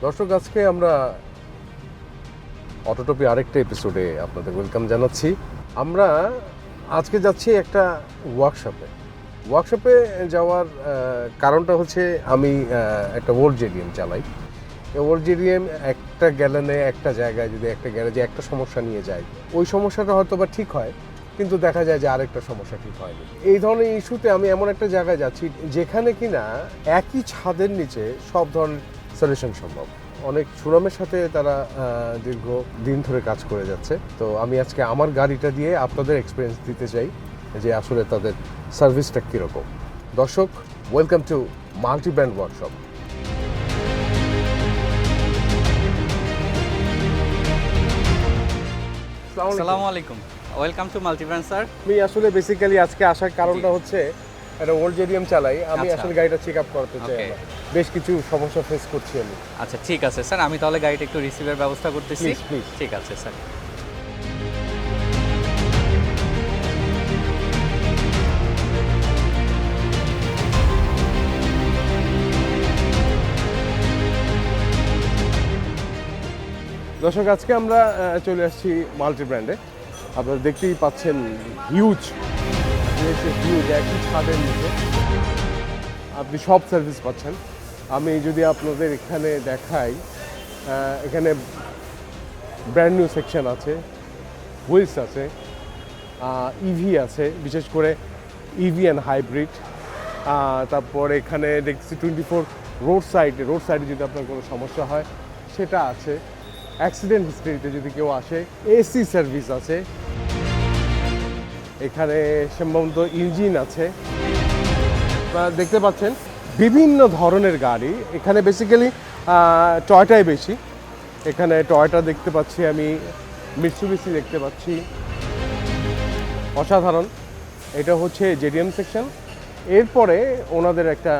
দর্শক, আজকে আমরা অটোটপি আরেকটা এপিসোডে আপনাদের ওয়েলকাম জানাচ্ছি। আমরা আজকে যাচ্ছি একটা ওয়ার্কশপে যাওয়ার কারণটা হচ্ছে আমি একটা ওল্ড জেডিএম চালাই। ওল্ড জেডিএম একটা গ্যালেনে একটা জায়গায় যদি একটা গ্যারেজে একটা সমস্যা নিয়ে যায়, ওই সমস্যাটা হয়তো বা ঠিক হয়, কিন্তু দেখা যায় যে আরেকটা সমস্যা ঠিক হয়নি। এই ধরনের ইস্যুতে আমি এমন একটা জায়গায় যাচ্ছি যেখানে কিনা একই ছাদের নিচে সব ধরনের সলিউশন সম্ভব। অনেক সুনামের সাথে তারা দীর্ঘ দিন ধরে কাজ করে যাচ্ছে। তো আমি আজকে আমার গাড়িটা দিয়ে আপনাদের এক্সপিরিয়েন্স দিতে চাই যে আসলে তাদের সার্ভিসটা কীরকম। দর্শক, welcome to multi brand workshop. আসসালামু আলাইকুম, welcome to multi brand sir. আমি আসলে বেসিক্যালি আজকে আসার কারণটা হচ্ছে একটা ওল্ড জেডিএম চালাই আমি। আসলে গাড়িটা চেক আপ করতে চাই। বেশ কিছু সমস্যা ফেস করছি আমি। আচ্ছা, ঠিক আছে স্যার, আমি তাহলে গাড়িটা একটু রিসিভের ব্যবস্থা করতেছি। প্লিজ। ঠিক আছে স্যার। দর্শক, আজকে আমরা চলে আসছি মাল্টি ব্র্যান্ডে। আপনারা দেখতেই পাচ্ছেন হিউজ একই ছাদের নিচে আপনি সব সার্ভিস পাচ্ছেন। আমি যদি আপনাদের এখানে দেখাই, এখানে ব্র্যান্ড নিউ সেকশন আছে, হুইলস আছে, ইভি আছে, বিশেষ করে ইভি অ্যান্ড হাইব্রিড। তারপর এখানে দেখছি 24 রোড সাইডে যদি আপনার কোনো সমস্যা হয় সেটা আছে। অ্যাক্সিডেন্ট হিস্ট্রিতে যদি কেউ আসে, এসি সার্ভিস আছে, এখানে সম্ভবত ইঞ্জিন আছে। আপনারা দেখতে পাচ্ছেন বিভিন্ন ধরনের গাড়ি। এখানে বেসিক্যালি টয়োটাই বেশি। এখানে টয়োটা দেখতে পাচ্ছি আমি, মিৎসুবিশি দেখতে পাচ্ছি, অসাধারণ। এটা হচ্ছে জেডিএম সেকশন। এরপরে ওনাদের একটা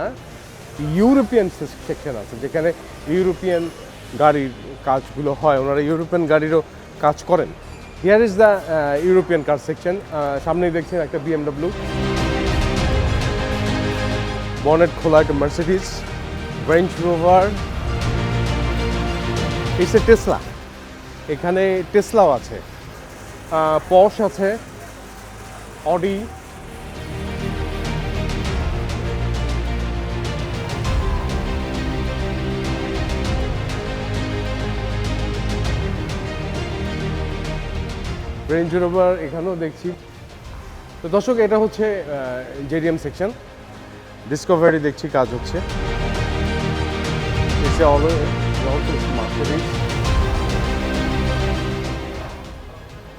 ইউরোপিয়ান সেকশন আছে, যেখানে ইউরোপিয়ান গাড়ির কাজগুলো হয়। ওনারা ইউরোপিয়ান গাড়িরও কাজ করেন। Here is the European car section. সামনেই দেখছেন একটা BMW, বনেট খোলা একটা Mercedes, range rover, it's a Tesla. এখানে টেসলাও আছে, পর্শ আছে, অডি, রেঞ্জ রোভার এখানেও দেখছি। তো দর্শক, এটা হচ্ছে জেডিএম সেকশন। ডিসকভারি দেখছি কাজ হচ্ছে।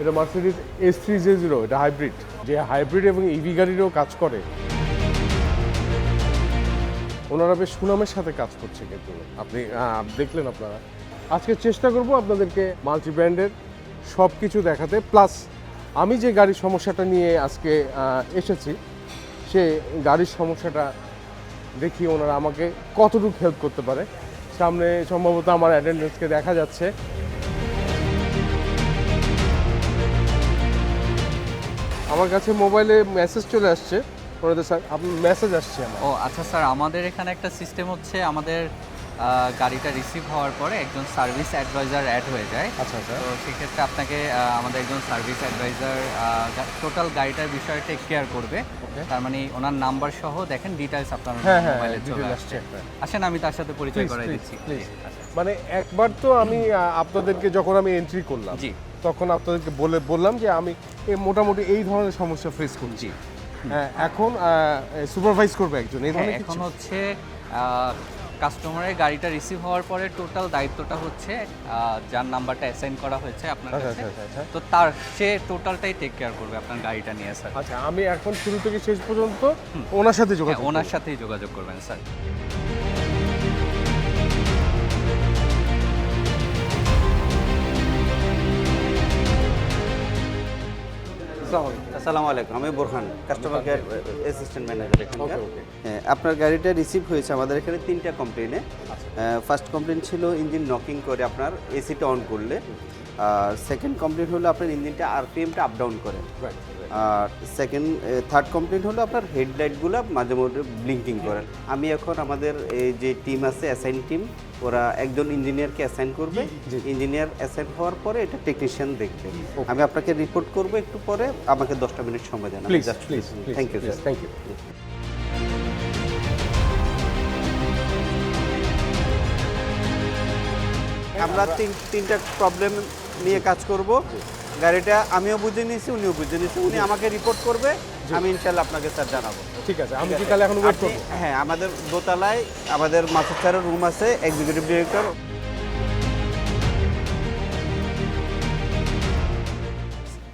এটা মার্সিডিজ S3J0, এটা হাইব্রিড। যে হাইব্রিড এবং ইভি গাড়িরও কাজ করে, ওনারা বেশ সুনামের সাথে কাজ করছে। কিন্তু আপনি দেখলেন, আপনারা আজকে চেষ্টা করব আপনাদেরকে মাল্টি ব্র্যান্ডের সব কিছু দেখাতে। প্লাস আমি যে গাড়ির সমস্যাটা নিয়ে আজকে এসেছি, সে গাড়ির সমস্যাটা দেখি ওনারা আমাকে কতটুকু হেল্প করতে পারে। সামনে সম্ভবত আমার অ্যাটেন্ডেন্সকে দেখা যাচ্ছে। আমার কাছে মোবাইলে মেসেজ চলে আসছে ওনাদের আপনার মেসেজ আসছে আমার। ও আচ্ছা স্যার, আমাদের এখানে একটা সিস্টেম হচ্ছে, আমাদের গাড়িটা রিসিভ হওয়ার পরে একজন সার্ভিস অ্যাডভাইজার অ্যাড হয়ে যায়। আচ্ছা আচ্ছা। তো সেক্ষেত্রে আপনাকে আমাদের একজন সার্ভিস অ্যাডভাইজার টোটাল গাড়িটার বিষয়ে টেক কেয়ার করবে। তার মানে ওনার নাম্বার সহ দেখেন ডিটেইলস আপনার মোবাইলে চলে আসছে। আসেন আমি তার সাথে পরিচয় করাই দিচ্ছি। মানে একবার তো আমি আপনাদেরকে যখন আমি এন্ট্রি করলাম, জি, তখন আপনাদেরকে বললাম যে আমি মোটামুটি এই ধরনের সমস্যা ফেস করছি। এখন সুপারভাইজ করবে একজন এই ধরনের এখন হচ্ছে কাস্টমারের গাড়িটা রিসিভ হওয়ার পরে টোটাল দায়িত্বটা হচ্ছে যার নাম্বারটা অ্যাসাইন করা হয়েছে আপনার কাছে, তো তার সে টোটালটাই টেক কেয়ার করবে আপনার গাড়িটা নিয়ে স্যার। আচ্ছা, আমি এখন শুরু থেকে শেষ পর্যন্ত ওনার সাথে যোগাযোগ ওনার সাথেই যোগাযোগ করবেন স্যার। আসসালামু আলাইকুম, আমি Borhan, customer care assistant manager এখানকার। হ্যাঁ, আপনার গাড়িটা রিসিভ হয়েছে আমাদের এখানে 3টা কমপ্লেনে। ফার্স্ট কমপ্লেন ছিল ইঞ্জিন নকিং করে আপনার এসিটা অন করলে, আর সেকেন্ড কমপ্লেন হলো আপনার ইঞ্জিনটা আরপিএমটা আপ ডাউন করে, আর থার্ড কমপ্লেন হলো আপনার হেডলাইটগুলো মাঝে মধ্যে ব্লিঙ্কিং করেন। আমি এখন আমাদের এই যে টিম আছে অ্যাসাইন টিম, ওরা একজন ইঞ্জিনিয়ারকে অ্যাসাইন করবে। ইঞ্জিনিয়ার অ্যাসাইন হওয়ার পরে এটা টেকনিশিয়ান দেখবে। আমি আপনাকে রিপোর্ট করব একটু পরে, আমাকে 10টা মিনিট সময় দেন। Please. Thank you sir. Thank you. আমরা তিনটা প্রবলেম নিয়ে কাজ করব। গাড়িটা আমিও বুঝে নিয়েছি, উনিও বুঝে নিয়েছি। উনি আমাকে রিপোর্ট করবে, আমি ইনশাল্লাহ আপনাকে স্যার জানাবো। ঠিক আছে, আমি কি তাহলে এখন ওয়েট করব? হ্যাঁ, আমাদের দোতলায় আমাদের মাসুদ স্যারের রুম আছে, এক্সিকিউটিভ ডিরেক্টর।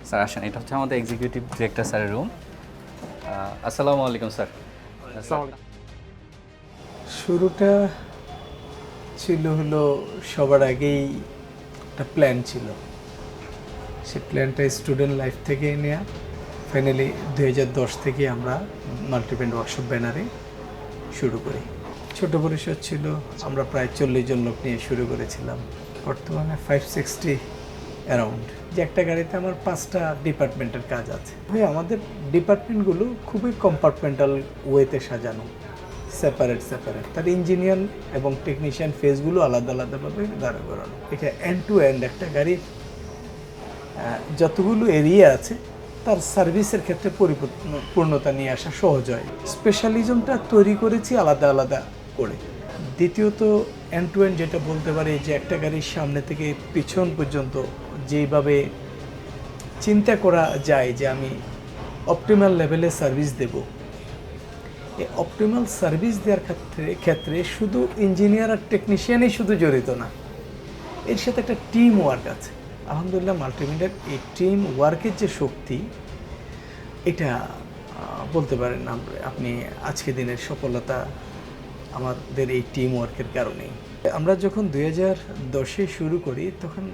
স্যার আসেন, এটা হচ্ছে আমাদের এক্সিকিউটিভ ডিরেক্টর স্যারের রুম। আসসালামু আলাইকুম স্যার। শুরুটা ছিল হলো সবার আগেই একটা প্ল্যান ছিল, সে প্ল্যানটা স্টুডেন্ট লাইফ থেকে নেওয়া। ফাইনালি 2010 থেকে আমরা মাল্টিব্র্যান্ড ওয়ার্কশপ ব্যানারে শুরু করি। ছোট পরিসর ছিল, আমরা প্রায় 40 জন লোক নিয়ে শুরু করেছিলাম। বর্তমানে 560 অ্যারাউন্ড। যে একটা গাড়িতে আমার 5টা ডিপার্টমেন্টের কাজ আছে। ভাই, আমাদের ডিপার্টমেন্টগুলো খুবই কম্পার্টমেন্টাল ওয়েতে সাজানো, সেপারেট। তার ইঞ্জিনিয়ার এবং টেকনিশিয়ান ফেজগুলো আলাদা আলাদাভাবে দাঁড়া করানো। এটা এন্ড টু এন্ড একটা গাড়ির যতগুলো এরিয়া আছে তার সার্ভিসের ক্ষেত্রে পূর্ণতা নিয়ে আসা সহজ হয়। স্পেশালিজমটা তৈরি করেছি আলাদা আলাদা করে। দ্বিতীয়ত এন্ড টু এন্ড যেটা বলতে পারি, যে একটা গাড়ির সামনে থেকে পিছন পর্যন্ত যেভাবে চিন্তা করা যায় যে আমি অপটিমাল লেভেলে সার্ভিস দেব, এই অপটিমাল সার্ভিস দেওয়ার ক্ষেত্রে শুধু ইঞ্জিনিয়ার আর টেকনিশিয়ানই শুধু জড়িত না, এর সাথে একটা টিম ওয়ার্ক আছে। আলহামদুলিল্লাহ, মাল্টিমিডিয়ার এই টিম ওয়ার্কের যে শক্তি, এটা বলতে পারেন আপনি আজকে দিনের সফলতা আমাদের এই টিম ওয়ার্কের কারণেই। আমরা যখন 2010-এ শুরু করি, তখন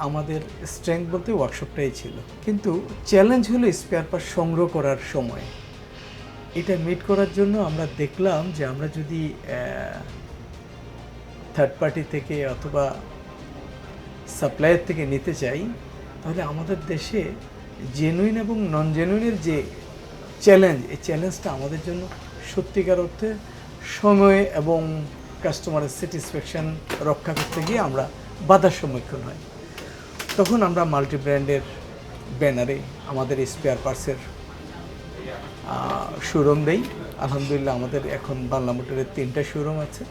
আমাদের স্ট্রেংথ বলতে ওয়ার্কশপটাই ছিল, কিন্তু চ্যালেঞ্জ হলো স্পেয়ার পার্ট সংগ্রহ করার সময়। এটা মিট করার জন্য আমরা দেখলাম যে আমরা যদি থার্ড পার্টি থেকে অথবা সাপ্লায়ার থেকে নিতে চাই, তাহলে আমাদের দেশে জেনুইন এবং নন জেনুইনের যে চ্যালেঞ্জ, এই চ্যালেঞ্জটা আমাদের জন্য সত্যিকার অর্থে সময় এবং কাস্টমারের স্যাটিসফ্যাকশন রক্ষা করতে গিয়ে আমরা বাধার সম্মুখীন হই। তখন আমরা মাল্টি ব্র্যান্ডের ব্যানারে আমাদের স্পেয়ার পার্টসের শোরুম দেই। আলহামদুলিল্লাহ, আমাদের এখন বাংলা মোটরের 3টা শোরুম আছে।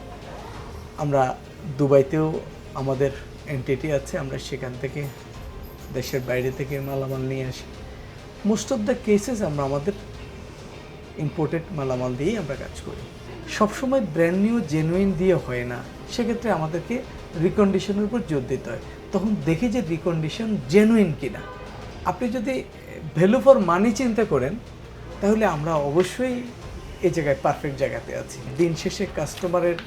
আমরা দুবাইতেও আমাদের এন্টিটি আছে, আমরা সেখান থেকে দেশের বাইরে থেকে মালামাল নিয়ে আসি। মোস্ট অফ দ্য কেসেস আমরা আমাদের ইম্পোর্টেড মালামাল দিয়েই আমরা কাজ করি। সবসময় ব্র্যান্ড নিউ জেনুইন দিয়ে হয় না, সেক্ষেত্রে আমাদেরকে রিকন্ডিশনের উপর জোর দিতে হয়। তখন দেখি যে রিকন্ডিশন জেনুইন কিনা। আপনি যদি ভ্যালু ফর মানি চিন্তা করেন, তাহলে আমরা অবশ্যই এই জায়গায় পারফেক্ট জায়গাতে আছি। দিন শেষে কাস্টমারের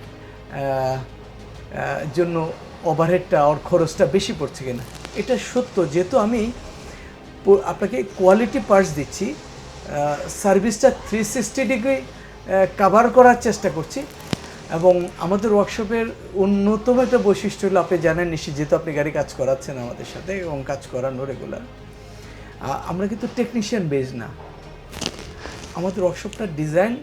জন্য ওভারহেডটা ওর খরচটা বেশি পড়ছে কিনা, এটা সত্য। যেহেতু আমি আপনাকে কোয়ালিটি পার্টস দিচ্ছি, সার্ভিসটা 360 ডিগ্রি কাভার করার চেষ্টা করছি। এবং আমাদের ওয়ার্কশপের অন্যতম একটা বৈশিষ্ট্য হলো, আপনি জানেন নিশ্চয়ই, যেহেতু আপনি গাড়ি কাজ করাচ্ছেন আমাদের সাথে এবং কাজ করানো রেগুলার, আমরা কিন্তু টেকনিশিয়ান বেজ না। আমাদের ওয়ার্কশপটা ডিজাইন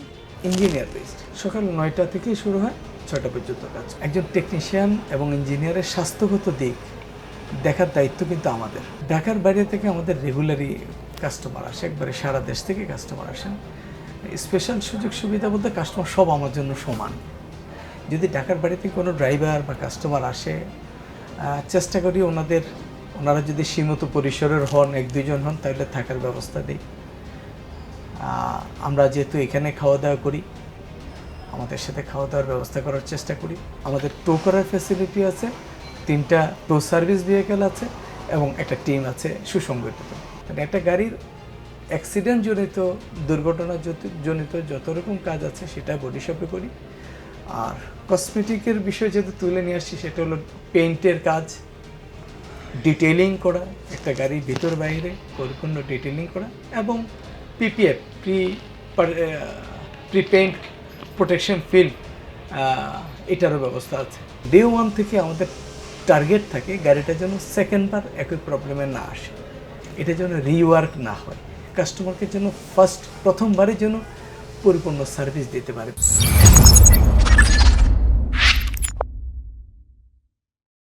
ইঞ্জিনিয়ার বেসড। সকাল 9টা থেকে শুরু হয়, 6টা পর্যন্ত কাজ। একজন টেকনিশিয়ান এবং ইঞ্জিনিয়ারের স্বাস্থ্যগত দিক দেখার দায়িত্ব কিন্তু আমাদের। ঢাকার বাইরে থেকে আমাদের রেগুলারই কাস্টমার আসে, একবারে সারা দেশ থেকে কাস্টমার আসেন। স্পেশাল সুযোগ সুবিধা বলতে কাস্টমার সব আমার জন্য সমান। যদি ঢাকার বাড়িতে কোনো ড্রাইভার বা কাস্টমার আসে, চেষ্টা করি ওনারা যদি সীমিত পরিসরের হন, 1-2 জন হন, তাহলে থাকার ব্যবস্থা দিই। আমরা যেহেতু এখানে খাওয়া দাওয়া করি, আমাদের সাথে খাওয়া দাওয়ার ব্যবস্থা করার চেষ্টা করি। আমাদের টো করার ফ্যাসিলিটি আছে, 3টা টো সার্ভিস ভেহিকেল আছে এবং একটা টিম আছে সুসংগঠিত। মানে একটা গাড়ির অ্যাক্সিডেন্ট জনিত, দুর্ঘটনা জনিত যত রকম কাজ আছে সেটা বডি শপে করি। আর কসমেটিকের বিষয় যেহেতু তুলে নিয়ে আসছি, সেটা হলো পেইন্টের কাজ, ডিটেইলিং করা, একটা গাড়ির ভিতর বাইরে পরিপূর্ণ ডিটেইলিং করা, এবং PPF pre paint protection film, এটারও ব্যবস্থা আছে। ডে 1 থেকে আমাদের টার্গেট থাকে গাড়িটা যেন সেকেন্ডবার একই প্রবলেমে না আসে, এটা যেন রিওয়ার্ক না হয়, কাস্টমারকে যেন প্রথমবারের জন্য পরিপূর্ণ সার্ভিস দিতে পারে।